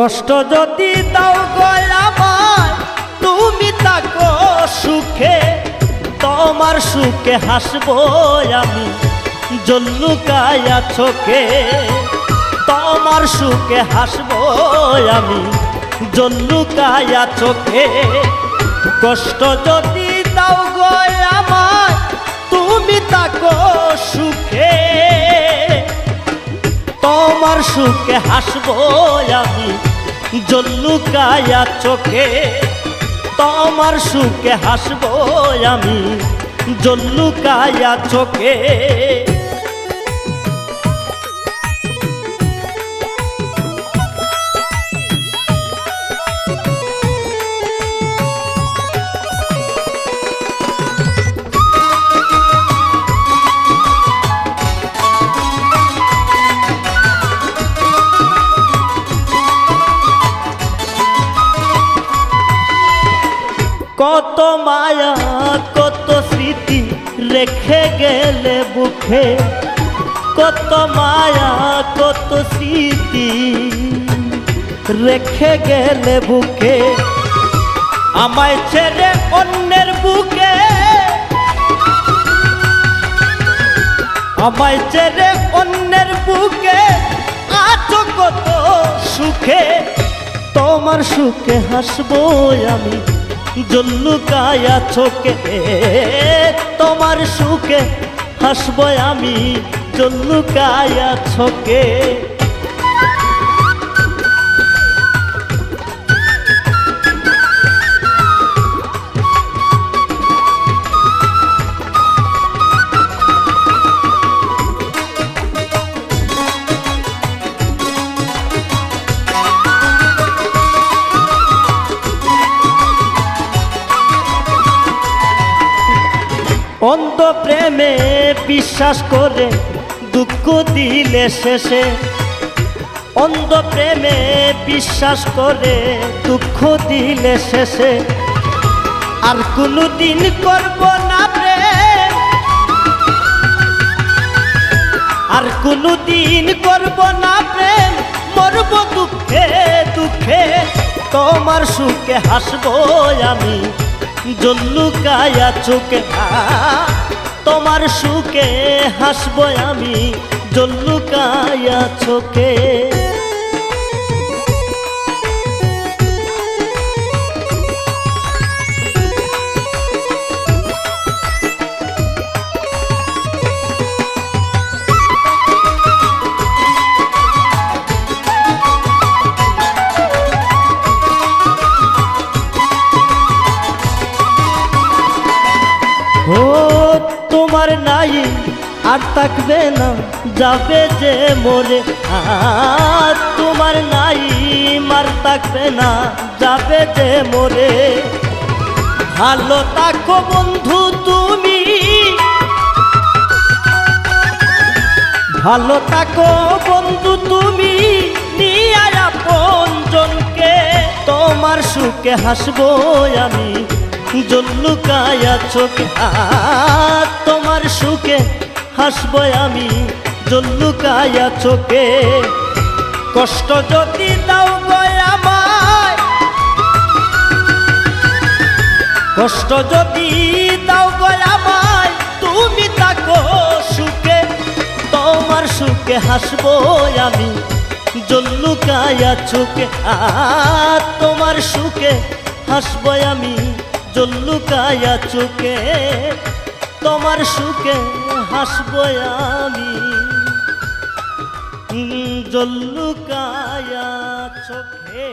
কষ্ট যদি দাও গো আমায় তুমি থাকো সুখে, তোমার সুখে হাসবো আমি জল্লুকায়া চোখে, তোমার সুখে হাসবো আমি জল্লুকায়া চোখে। কষ্ট যদি দাও গো আমায় তুমি থাকো সুখে, তোমার সুখে হাসবো আমি জল্লুকায়া চোখে, তোমার সুখে হাসবো আমি জল্লুকায়া চোখে। কত মায়া কত স্মৃতি রেখে গেলে বুকে, কত মায়া কত স্মৃতি রেখে গেলে বুকে, আমায় ছেড়ে অন্যের বুকে, আমায় ছেড়ে অন্যের বুকে আছো কত সুখে, তোমার সুখে হাসবো আমি জল্লুকায়া চোখে, তোমার সুখে হাসবো আমি জল্লুকায়া চোখে। অন্ধ প্রেমে বিশ্বাস করে দুঃখ দিলে শেষে, অন্ধ প্রেমে বিশ্বাস করে দুঃখ দিলে শেষে, আর কোনদিন করব না প্রেম, আর কোনদিন করব না প্রেম, মরব দুঃখে দুঃখে, তোমার সুখে হাসবো আমি জল্লুকায়া চোখে, তোমার সুখে হাসবো আমি জল্লুকায়া চোখে। ও তোমার নাই আর থাকবে না যাবে যে মোরে, তোমার নাই মার থাকবে না যাবে যে মোরে, ভালো থাকো বন্ধু তুমি, ভালো থাকো বন্ধু তুমি নিয়ে আপনজনকে, তোমার সুখে হাসবো আমি জল্লুকায়া চোখে, তোমার সুখে হাসবো আমি জল্লুকায়া চোখে। কষ্ট যদি দাও গো আমায়, কষ্ট যদি দাও গো আমায় তুমি থাকো সুখে, তোমার সুখে হাসবো আমি জল্লুকায়া চোখে, তোমার সুখে হাসবো আমি জল্লুকায়া চোখে, তোমার সুখে হাসবো আমি জল্লুকায়া চোখে।